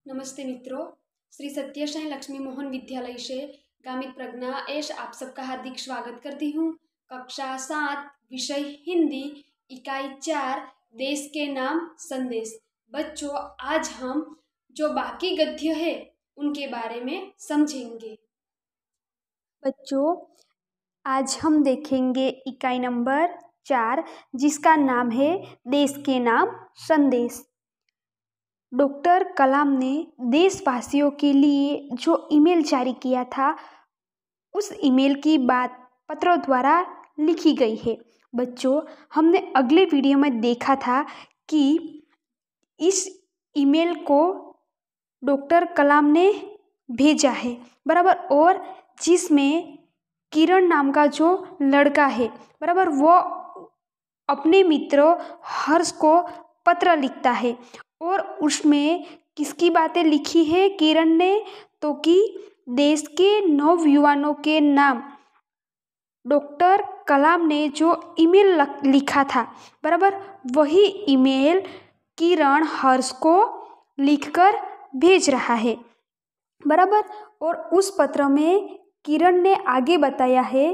नमस्ते मित्रों। श्री सत्य साई लक्ष्मी मोहन विद्यालय से गामित प्रज्ञा एस आप सबका हार्दिक स्वागत करती हूँ। कक्षा 7 विषय हिंदी इकाई 4 देश के नाम संदेश। बच्चों, आज हम जो बाकी गद्य है उनके बारे में समझेंगे। बच्चों, आज हम देखेंगे इकाई नंबर 4 जिसका नाम है देश के नाम संदेश। डॉक्टर कलाम ने देशवासियों के लिए जो ईमेल जारी किया था उस ईमेल की बात पत्रों द्वारा लिखी गई है। बच्चों, हमने अगले वीडियो में देखा था कि इस ईमेल को डॉक्टर कलाम ने भेजा है, बराबर, और जिसमें किरण नाम का जो लड़का है, बराबर, वो अपने मित्र हर्ष को पत्र लिखता है और उसमें किसकी बातें लिखी है किरण ने, तो कि देश के नवयुवानों के नाम डॉक्टर कलाम ने जो ईमेल लिखा था, बराबर, वही ईमेल किरण हर्ष को लिखकर भेज रहा है, बराबर। और उस पत्र में किरण ने आगे बताया है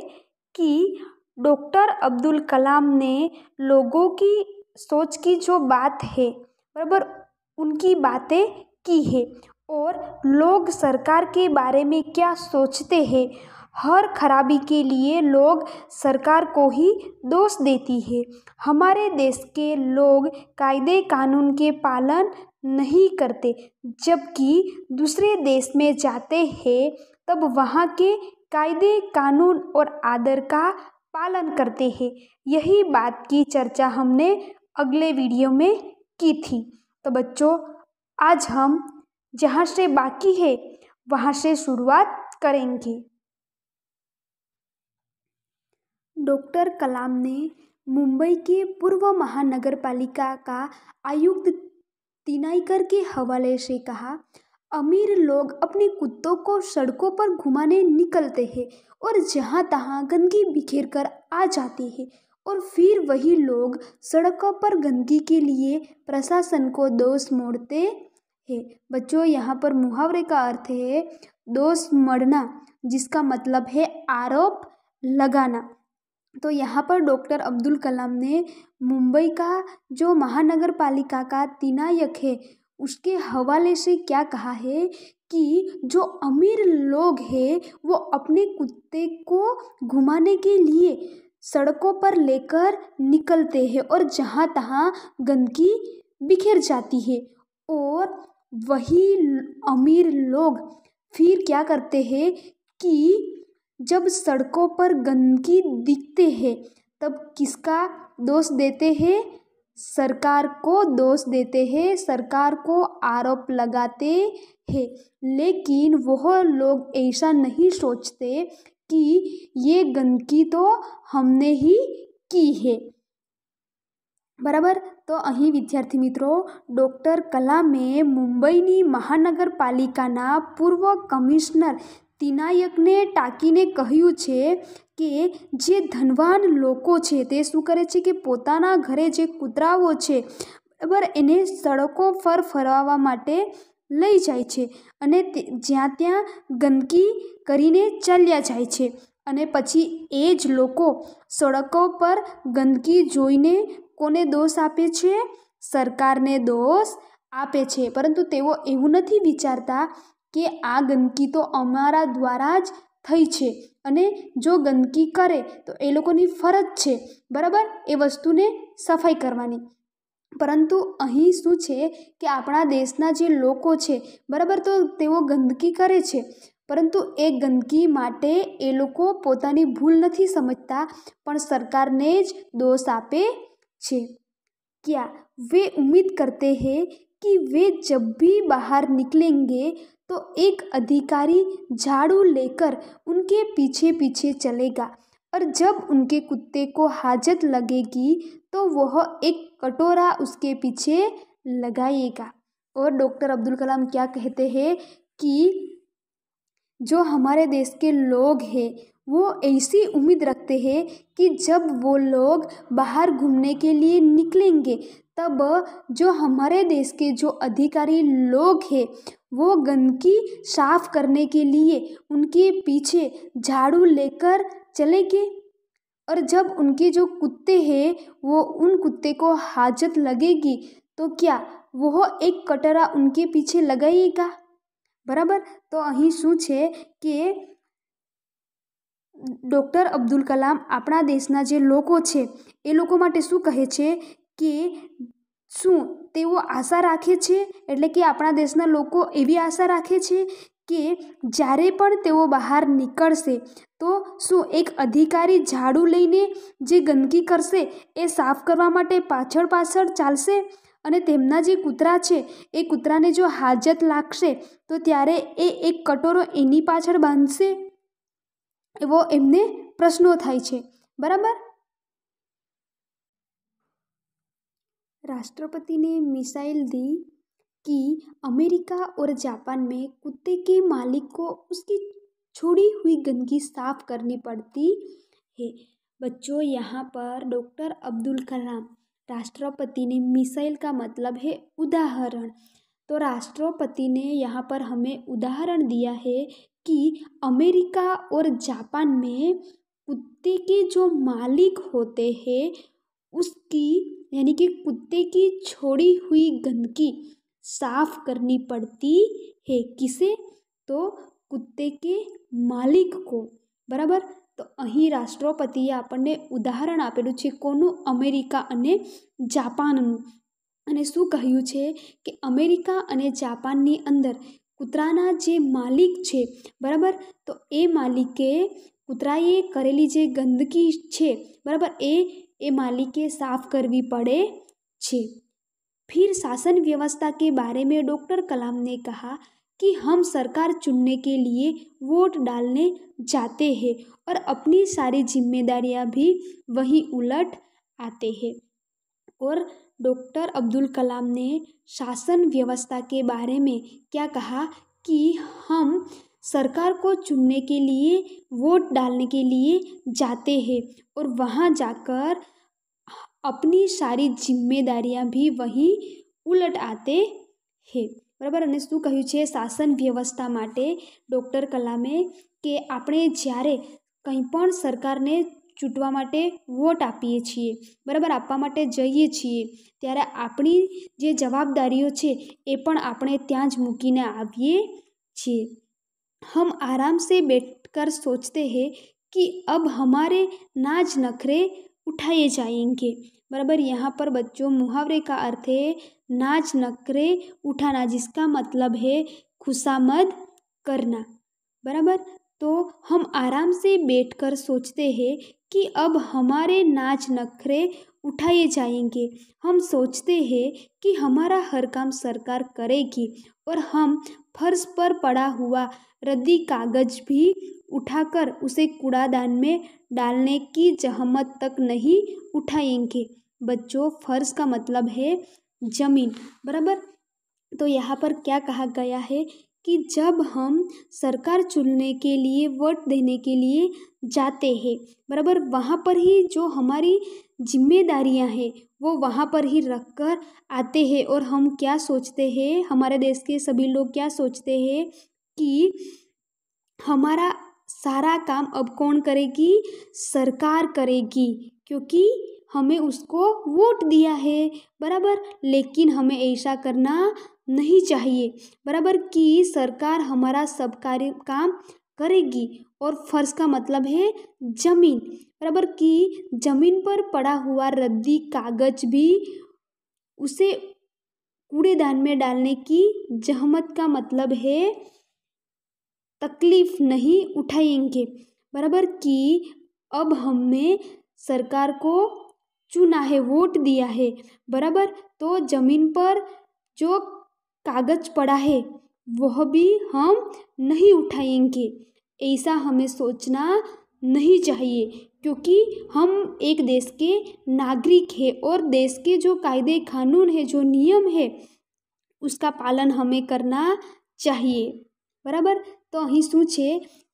कि डॉक्टर अब्दुल कलाम ने लोगों की सोच की जो बात है, बराबर, उनकी बातें की है और लोग सरकार के बारे में क्या सोचते हैं। हर खराबी के लिए लोग सरकार को ही दोष देती है। हमारे देश के लोग कायदे कानून के पालन नहीं करते, जबकि दूसरे देश में जाते हैं तब वहाँ के कायदे कानून और आदर का पालन करते हैं। यही बात की चर्चा हमने अगले वीडियो में की थी। तो बच्चों, आज हम जहाँ से बाकी है वहाँ से शुरुआत करेंगे। डॉक्टर कलाम ने मुंबई के पूर्व महानगर पालिका का आयुक्त तिनाइकर के हवाले से कहा, अमीर लोग अपने कुत्तों को सड़कों पर घुमाने निकलते हैं और जहाँ तहाँ गंदगी बिखेर कर आ जाते हैं और फिर वही लोग सड़कों पर गंदगी के लिए प्रशासन को दोष मोड़ते हैं। बच्चों, यहाँ पर मुहावरे का अर्थ है दोष मढ़ना, जिसका मतलब है आरोप लगाना। तो यहाँ पर डॉक्टर अब्दुल कलाम ने मुंबई का जो महानगर पालिका का तिनायक है उसके हवाले से क्या कहा है कि जो अमीर लोग हैं वो अपने कुत्ते को घुमाने के लिए सड़कों पर लेकर निकलते हैं और जहाँ तहाँ गंदगी बिखेर जाती है और वही अमीर लोग फिर क्या करते हैं कि जब सड़कों पर गंदगी दिखते हैं तब किसका दोष देते हैं? सरकार को दोष देते हैं, सरकार को आरोप लगाते हैं। लेकिन वह लोग ऐसा नहीं सोचते कि ये गंदगी तो हमने ही की है, बराबर। तो અહીં વિદ્યાર્થી મિત્રો ડૉક્ટર કલામે મુંબઈની મહાનગરપાલિકાના પૂર્વ કમિશનર તિનાયકને ટાંકીને કહ્યું છે કે જે ધનવાન લોકો છે તે શું કરે છે કે પોતાના ઘરે જે કૂતરાઓ છે, બરાબર, એને સડકો પર ફરવા માટે લઈ જાય છે અને જ્યાં ત્યાં ગંદકી કરીને ચાલ્યા જાય છે અને પછી એ જ લોકો સડકો પર ગંદકી જોઈને કોને દોષ આપે છે? સરકારને દોષ આપે છે। પરંતુ તેઓ એવું નથી વિચારતા કે આ ગંદકી તો અમારા દ્વારા જ થઈ છે અને જો ગંદકી કરે તો એ લોકોની ફરજ છે, બરાબર, એ વસ્તુને સફાઈ કરવાની। પરંતુ અહીં શું છે કે આપણા દેશના જે લોકો છે, બરાબર, તો તેઓ ગંદકી કરે છે પરંતુ એ ગંદકી માટે એ લોકો પોતાની ભૂલ નથી સમજતા પણ સરકારને જ દોષ આપે છે। क्या वे उम्मीद करते हैं कि वे जब भी बाहर निकलेंगे तो एक अधिकारी झाड़ू लेकर उनके पीछे पीछे चलेगा और जब उनके कुत्ते को हाजत लगेगी तो वह एक कटोरा उसके पीछे लगाएगा। और डॉक्टर अब्दुल कलाम क्या कहते हैं कि जो हमारे देश के लोग हैं वो ऐसी उम्मीद रखते हैं कि जब वो लोग बाहर घूमने के लिए निकलेंगे तब जो हमारे देश के जो अधिकारी लोग हैं वो गंदगी साफ करने के लिए उनके पीछे झाड़ू लेकर चलेंगे। और जब उनके जो कुत्ते हैं वो उन कुत्ते को हाजत लगेगी तो क्या वो एक कटरा उनके पीछे लगाएगा? बराबर। तो અહીં શું છે કે ડૉક્ટર અબ્દુલ કલામ આપણા દેશના જે લોકો છે એ લોકો માટે શું કહે છે કે શું તેઓ આશા રાખે છે, એટલે કે આપણા દેશના લોકો એવી આશા રાખે છે કે જ્યારે પણ તેઓ બહાર નીકળશે તો શું એક અધિકારી ઝાડુ લઈને જે ગંદકી કરશે એ સાફ કરવા માટે પાછળ પાછળ ચાલશે અને તેમના જે કૂતરા છે એ કૂતરાને જો હાજત લાગશે તો ત્યારે એ એક કટોરો એની પાછળ બાંધશે? એવો એમને પ્રશ્નો થાય છે। બરાબર। राष्ट्रपति ने मिसाइल दी कि अमेरिका और जापान में कुत्ते के मालिक को उसकी छोड़ी हुई गंदगी साफ करनी पड़ती है। बच्चों, यहाँ पर डॉक्टर अब्दुल कलाम राष्ट्रपति ने मिसाइल का मतलब है उदाहरण। तो राष्ट्रपति ने यहाँ पर हमें उदाहरण दिया है कि अमेरिका और जापान में कुत्ते के जो मालिक होते हैं उसकी यानी कि कुत्ते की छोड़ी हुई गंदगी साफ करनी पड़ती है। किसे? तो कुत्ते के मालिक को। बराबर। तो અહીં રાષ્ટ્રપતિએ આપણને ઉદાહરણ આપેલું છે કોનું? અમેરિકા અને જાપાનનું। અને શું કહ્યું છે કે અમેરિકા અને જાપાનની અંદર કૂતરાના જે માલિક છે, બરાબર, તો એ માલિકે કૂતરાએ કરેલી જે ગંદકી છે, બરાબર, એ માલિકે સાફ કરવી પડે છે। फिर शासन व्यवस्था के बारे में डॉक्टर कलाम ने कहा कि हम सरकार चुनने के लिए वोट डालने जाते हैं और अपनी सारी जिम्मेदारियां भी वही उलट आते हैं। और डॉक्टर अब्दुल कलाम ने शासन व्यवस्था के बारे में क्या कहा कि हम सरकार को चुनने के लिए वोट डालने के लिए जाते हैं और वहाँ जाकर अपनी सारी जिम्मेदारियां भी वही उलट आते हैं। बराबर। અને શું કહ્યું છે શાસન વ્યવસ્થા માટે ડૉક્ટર કલામે કે આપણે જ્યારે કંઈ પણ સરકારને ચૂંટવા માટે વોટ આપીએ છીએ, બરાબર, આપવા માટે જઈએ છીએ ત્યારે આપણી જે જવાબદારીઓ છે એ પણ આપણે ત્યાં જ મૂકીને આવીએ છીએ। हम आराम से बैठकर सोचते हैं कि अब हमारे नाज नखरे उठाए जाएंगे। बराबर। यहाँ पर बच्चों मुहावरे का अर्थ है नाच नखरे उठाना, जिसका मतलब है खुशामद करना। बराबर। तो हम आराम से बैठकर सोचते हैं कि अब हमारे नाच नखरे उठाए जाएंगे। हम सोचते हैं कि हमारा हर काम सरकार करेगी और हम फर्श पर पड़ा हुआ रद्दी कागज भी उठाकर उसे कूड़ादान में डालने की जहमत तक नहीं उठाएंगे। बच्चों, फर्श का मतलब है जमीन। बराबर। तो यहाँ पर क्या कहा गया है कि जब हम सरकार चुनने के लिए वोट देने के लिए जाते हैं, बराबर, वहाँ पर ही जो हमारी जिम्मेदारियाँ हैं वो वहाँ पर ही रख कर आते हैं। और हम क्या सोचते हैं, हमारे देश के सभी लोग क्या सोचते हैं कि हमारा सारा काम अब कौन करेगी? सरकार करेगी, क्योंकि हमें उसको वोट दिया है। बराबर। लेकिन हमें ऐसा करना नहीं चाहिए। बराबर। कि सरकार हमारा सब कार्य काम करेगी। और फर्श का मतलब है जमीन। बराबर। कि जमीन पर पड़ा हुआ रद्दी कागज भी उसे कूड़ेदान में डालने की जहमत का मतलब है तकलीफ नहीं उठाएंगे। बराबर। कि अब हमने सरकार को चुना है, वोट दिया है, बराबर, तो जमीन पर जो कागज पड़ा है वह भी हम नहीं उठाएंगे। ऐसा हमें सोचना नहीं चाहिए, क्योंकि हम एक देश के नागरिक हैं और देश के जो कायदे कानून है, जो नियम है, उसका पालन हमें करना चाहिए। बराबर। तो અહીં શું છે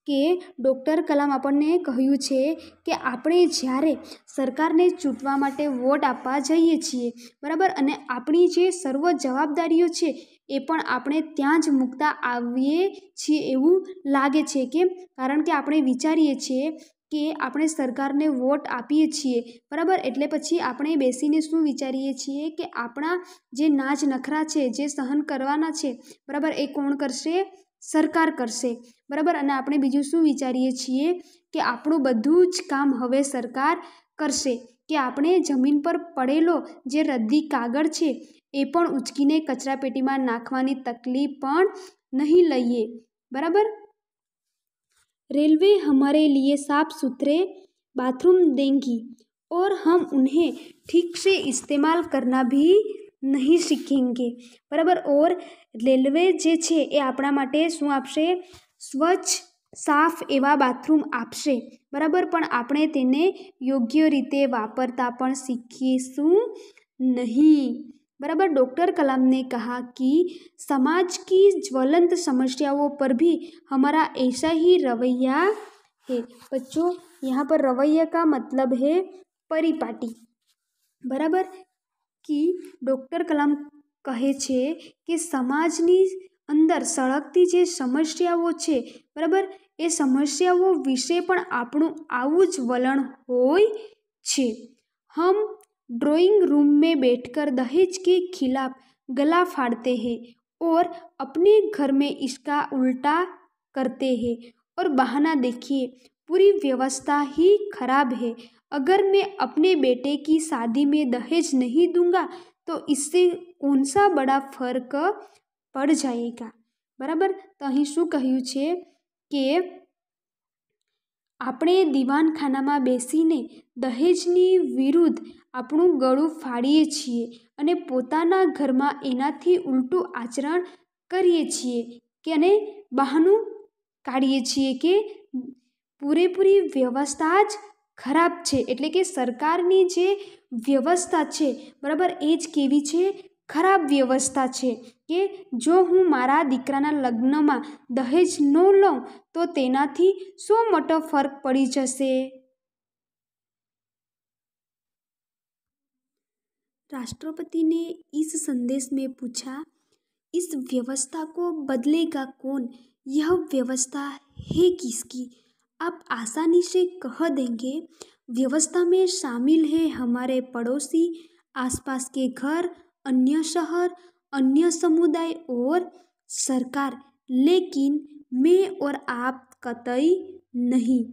કે ડૉક્ટર કલામ આપણને કહ્યું છે કે આપણે જ્યારે સરકારને ચૂંટવા માટે વોટ આપવા જઈએ છીએ, બરાબર, અને આપણી જે સર્વ જવાબદારીઓ છે એ પણ આપણે ત્યાં જ મૂકતા આવીએ છીએ એવું લાગે છે. કેમ? કારણ કે આપણે વિચારીએ છીએ કે આપણે સરકારને વોટ આપીએ છીએ, બરાબર, એટલે પછી આપણે બેસીને શું વિચારીએ છીએ કે આપણા જે નાચ નખરા છે, જે સહન કરવાના છે, બરાબર, એ કોણ કરશે? સરકાર કરશે, બરાબર. અને આપણે બીજું શું વિચારીએ છીએ કે આપણું બધું જ કામ હવે સરકાર કરશે, કે આપણે જમીન પર પડેલો જે રદ્દી કાગળ છે એ પણ ઉચકીને કચરાપેટીમાં નાખવાની તકલીફ પણ નહીં લઈએ, બરાબર. रेलवे हमारे लिए साफ सुथरे बाथरूम देंगी और हम उन्हें ठीक से इस्तेमाल करना भी નહીં શીખેંગે, બરાબર. ઓર રેલવે જે છે એ આપણા માટે શું આપશે? સ્વચ્છ સાફ એવા બાથરૂમ આપશે, બરાબર, પણ આપણે તેને યોગ્ય રીતે વાપરતા પણ શીખીશું नहीं, बराबर. डॉक्टर कलाम ने कहा कि समाज की ज्वलंत समस्याओं पर भी हमारा ऐसा ही रवैया है. बच्चों, यहाँ पर रवैया का मतलब है परिपाटी, बराबर. कि डॉक्टर कलाम કહે છે કે સમાજની અંદર સળગતી જે સમસ્યાઓ છે, બરાબર, એ સમસ્યાઓ વિશે પણ આપણું આવું જ વલણ હોય છે. हम ड्राइंग रूम में बैठकर दहेज के खिलाफ गला फाड़ते हैं और अपने घर में इसका उल्टा करते हैं. और बहाना देखिए, पूरी व्यवस्था ही खराब है. अगर मैं अपने बेटे की शादी में दहेज नहीं दूंगा तो इससे कौन सा बड़ा फर्क पड़ जाएगा, बराबर. तो અહીં શું કહ્યું છે કે આપણે દીવાનખાનામાં બેસીને દહેજની વિરુદ્ધ આપણું ગળું ફાડીએ છીએ અને પોતાના ઘરમાં એનાથી ઉલટું આચરણ કરીએ છીએ કે અને બહાનું કાઢીએ છીએ કે પૂરેપૂરી વ્યવસ્થા જ ખરાબ છે. એટલે કે સરકારની જે વ્યવસ્થા છે, બરાબર, એ જ કેવી છે? ખરાબ વ્યવસ્થા છે. કે જો હું મારા દીકરાના લગ્નમાં દહેજ ન લઉં તો તેનાથી શું મોટો ફરક પડી જશે? राष्ट्रपति ने इस संदेश में पूछा, इस व्यवस्था को बदलेगा कौन? यह व्यवस्था है किसकी? आप आसानी से कह देंगे व्यवस्था में शामिल है हमारे पड़ोसी, आसपास के घर, अन्य शहर, अन्य समुदाय और सरकार, लेकिन मैं और आप कतई नहीं.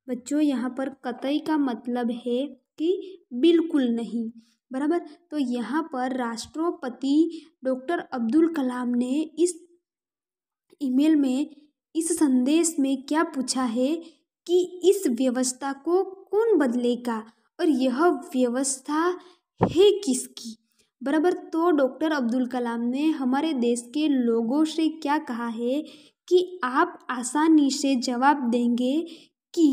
बच्चों, यहाँ पर कतई का मतलब है कि बिल्कुल नहीं, बराबर. तो यहाँ पर राष्ट्रपति डॉक्टर अब्दुल कलाम ने इस ईमेल में, इस संदेश में क्या पूछा है कि इस व्यवस्था को कौन बदलेगा और यह व्यवस्था है किसकी, बराबर. तो डॉक्टर अब्दुल कलाम ने हमारे देश के लोगों से क्या कहा है कि आप आसानी से जवाब देंगे कि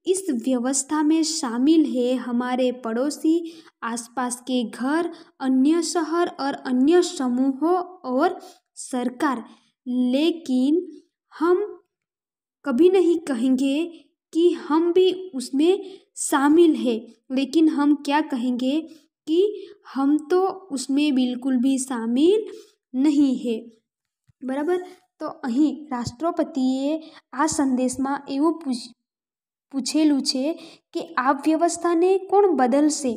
इस व्यवस्था में शामिल है हमारे पड़ोसी, आसपास के घर, अन्य शहर और अन्य समूहों और सरकार, लेकिन हम कभी नहीं कहेंगे कि हम भी उसमें शामिल हैं. लेकिन हम क्या कहेंगे कि हम तो उसमें बिल्कुल भी शामिल नहीं है, बराबर. तो અહીં રાષ્ટ્રપતિએ આ સંદેશમાં એવું પૂછેલું છે કે આ વ્યવસ્થાને કોણ બદલશે?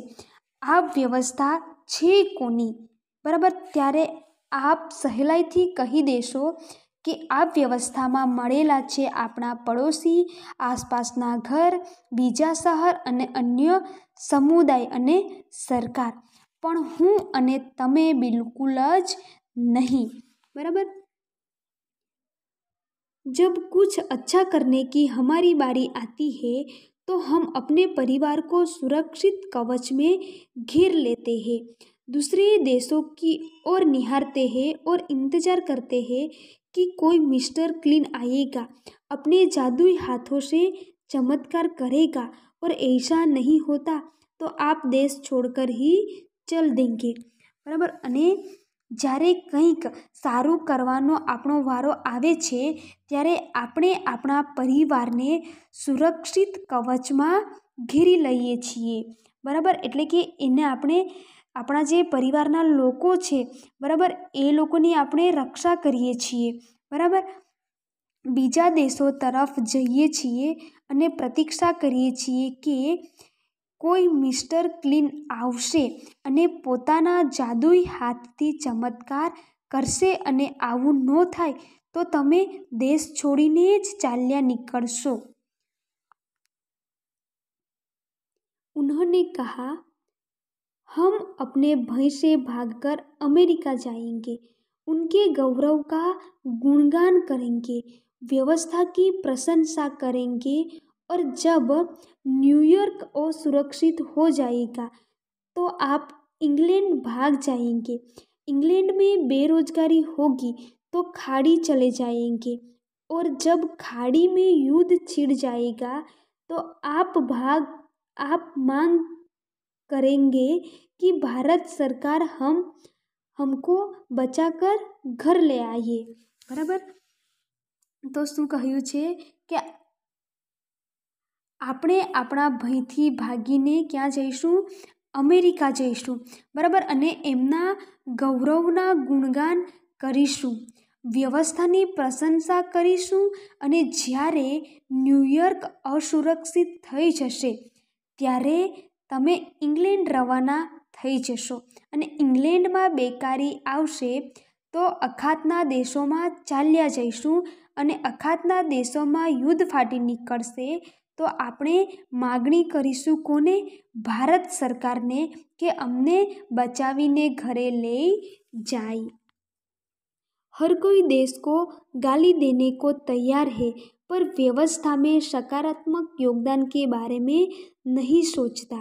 આ વ્યવસ્થા છે કોની, બરાબર. ત્યારે આપ સહેલાઈથી કહી દેશો કે આ વ્યવસ્થામાં મળેલા છે આપણા પડોશી, આસપાસના ઘર, બીજા શહેર અને અન્ય સમુદાય અને સરકાર, પણ હું અને તમે બિલકુલ જ नहीं, बराबर. जब कुछ अच्छा करने की हमारी बारी आती है तो हम अपने परिवार को सुरक्षित कवच में घेर लेते हैं, दूसरे देशों की ओर निहारते हैं और इंतज़ार करते हैं कि कोई मिस्टर क्लीन आएगा, अपने जादुई हाथों से चमत्कार करेगा, और ऐसा नहीं होता तो आप देश छोड़कर ही चल देंगे, बराबर. અને જ્યારે કંઈક સારું કરવાનો આપણો વારો આવે છે ત્યારે આપણે આપણા પરિવારને સુરક્ષિત કવચમાં ઘેરી લઈએ છીએ, બરાબર. એટલે કે એને આપણે આપણા જે પરિવારના લોકો છે, બરાબર, એ લોકોની આપણે રક્ષા કરીએ છીએ, બરાબર. બીજા દેશો તરફ જઈએ છીએ અને પ્રતીક્ષા કરીએ છીએ કે કોઈ મિસ્ટર ક્લીન આવશે અને પોતાના જાદુઈ હાથથી ચમત્કાર કરશે, અને આવું ન થાય તો તમે દેશ છોડીને જ ચાલ્યા નીકળશો. उन्होंने कहा, हम अपने भय से भागकर अमेरिका जाएंगे, उनके गौरव का गुणगान करेंगे, व्यवस्था की प्रशंसा करेंगे, और जब न्यूयॉर्क असुरक्षित हो जाएगा तो आप इंग्लैंड भाग जाएंगे. इंग्लैंड में बेरोजगारी होगी तो खाड़ी चले जाएंगे, और जब खाड़ी में युद्ध छिड़ जाएगा तो आप मांग करेंगे कि भारत सरकार हमको बचाकर घर ले आइए. બરાબર. તો શું કહ્યું છે કે આપણે આપણા ભયથી ભાગીને ક્યાં જઈશું? અમેરિકા જઈશું, બરાબર. અને એમના ગૌરવના ગુણગાન કરીશું, વ્યવસ્થાની પ્રશંસા કરીશું, અને જ્યારે ન્યૂયોર્ક અસુરક્ષિત થઈ જશે ત્યારે તમે ઇંગ્લેન્ડ રવાના થઈ જશો, અને ઇંગ્લેન્ડમાં બેકારી આવશે તો અખાતના દેશોમાં ચાલ્યા જઈશું, અને અખાતના દેશોમાં યુદ્ધ ફાટી નીકળશે તો આપણે માગણી કરીશું કોને? ભારત સરकारને કે અમને બચાવીને ઘરે લઈ જાય. हर कोई देश को गाली देने को तैयार है, पर व्यवस्था में सकारात्मक योगदान के बारे में नहीं सोचता.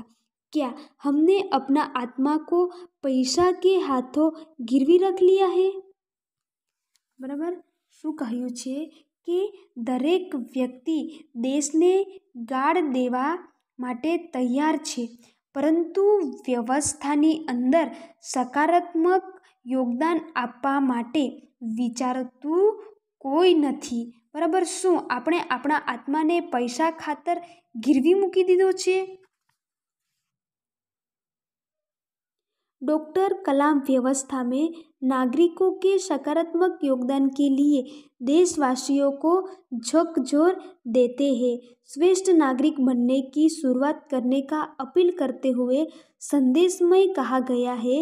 क्या हमने अपना आत्मा को पैसा के हाथों गिरवी रख लिया है? બરાબર. શું કહ્યું છે કે દરેક વ્યક્તિ દેશને ગાળ દેવા માટે તૈયાર છે, પરંતુ વ્યવસ્થાની અંદર સકારાત્મક યોગદાન આપવા માટે વિચારતું કોઈ નથી, બરાબર. શું આપણે આપણા આત્માને પૈસા ખાતર ગીરવી મૂકી દીધો છે? डॉक्टर कलाम व्यवस्था में नागरिकों के सकारात्मक योगदान के लिए देशवासियों को झकझोर देते हैं. श्रेष्ठ नागरिक बनने की शुरुआत करने का अपील करते हुए संदेश में कहा गया है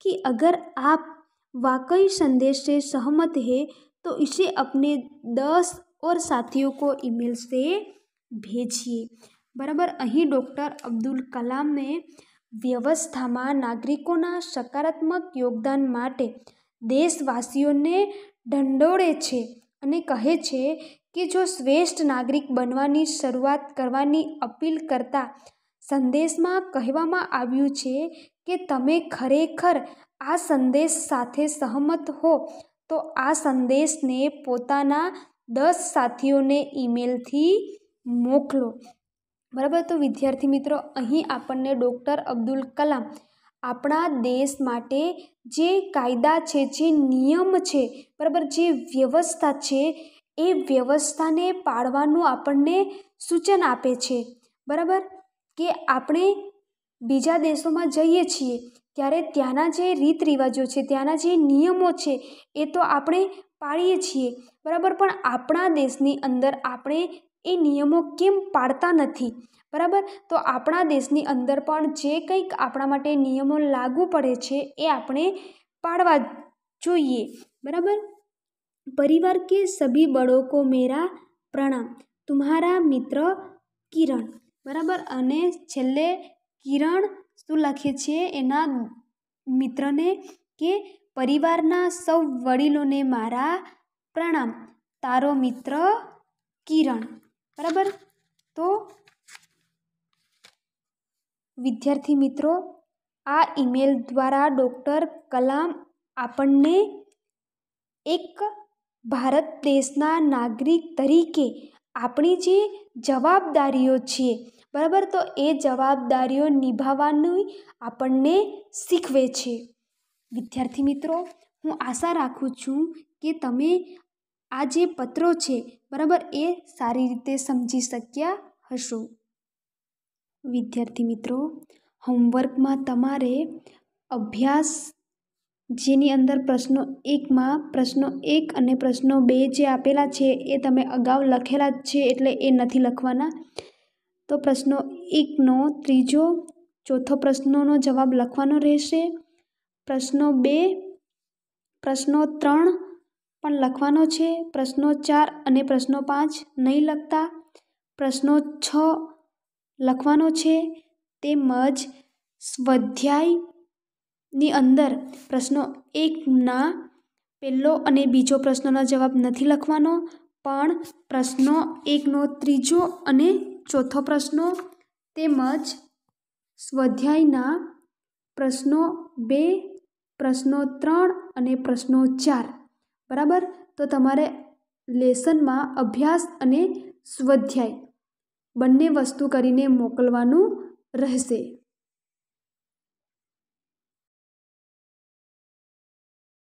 कि अगर आप वाकई संदेश से सहमत हैं तो इसे अपने 10 और साथियों को ईमेल से भेजिए. બરાબર. અહીં ડૉક્ટર અબ્દુલ કલામે વ્યવસ્થામાં નાગરિકોના સકારાત્મક યોગદાન માટે દેશવાસીઓને ઢંઢોળે છે અને કહે છે કે જો શ્રેષ્ઠ નાગરિક બનવાની શરૂઆત કરવાની અપીલ કરતા સંદેશમાં કહેવામાં આવ્યું છે કે તમે ખરેખર આ સંદેશ સાથે સહમત હો તો આ સંદેશને પોતાના 10 સાથીઓને ઈમેલથી મોકલો. બરાબર. તો વિદ્યાર્થી મિત્રો, અહીં આપણને ડૉક્ટર અબ્દુલ કલામ આપણા દેશ માટે જે કાયદા છે, જે નિયમ છે, બરાબર, જે વ્યવસ્થા છે, એ વ્યવસ્થાને પાળવાનું આપણને સૂચન આપે છે, બરાબર. કે આપણે બીજા દેશોમાં જઈએ છીએ ત્યારે ત્યાંના જે રીત રિવાજો છે, ત્યાંના જે નિયમો છે એ તો આપણે પાળીએ છીએ, બરાબર. પણ આપણા દેશની અંદર આપણે એ નિયમો કેમ પાળતા નથી? બરાબર. તો આપણા દેશની અંદર પણ જે કંઈક આપણા માટે નિયમો લાગુ પડે છે એ આપણે પાળવા જોઈએ, બરાબર. પરિવાર કે સભી બડો કો મેરા પ્રણામ, તુમ્હારા મિત્ર કિરણ. બરાબર. અને છેલ્લે કિરણ શું લખે છે એના મિત્રને કે પરિવારના સૌ વડીલોને મારા પ્રણામ, તારો મિત્ર કિરણ. બરાબર. તો વિદ્યાર્થી મિત્રો, આ ઈમેલ દ્વારા ડૉક્ટર કલામ આપણને એક ભારત દેશના નાગરિક તરીકે આપણી જે જવાબદારીઓ છે, બરાબર, તો એ જવાબદારીઓ નિભાવવાની આપણને શીખવે છે. વિદ્યાર્થી મિત્રો, હું આશા રાખું છું કે તમે આ જે પત્રો છે બરાબર એ સારી રીતે સમજી શક્યા હશો. વિદ્યાર્થી મિત્રો, હોમવર્કમાં તમારે અભ્યાસ જેની અંદર પ્રશ્નો 1માં પ્રશ્નો 1 અને પ્રશ્નો 2 જે આપેલા છે એ તમે અગાઉ લખેલા જ છે એટલે એ નથી લખવાના. તો પ્રશ્નો 1નો ત્રીજો ચોથો પ્રશ્નોનો જવાબ લખવાનો રહેશે. પ્રશ્નો 2 પ્રશ્નો 3 પણ લખવાનો છે. પ્રશ્નો 4 અને પ્રશ્નો 5 નહીં લખતા. પ્રશ્નો 6 લખવાનો છે. તેમજ સ્વાધ્યાયની અંદર પ્રશ્નો 1ના પહેલો અને બીજો પ્રશ્નનો જવાબ નથી લખવાનો, પણ પ્રશ્નો 1નો ત્રીજો અને ચોથો પ્રશ્નો તેમજ સ્વાધ્યાયના પ્રશ્નો 2, પ્રશ્નો 3 અને પ્રશ્નો 4 બરાબર. તો તમારે લેસનમાં અભ્યાસ અને સ્વાધ્યાય બંને વસ્તુ કરીને મોકલવાનું રહેશે.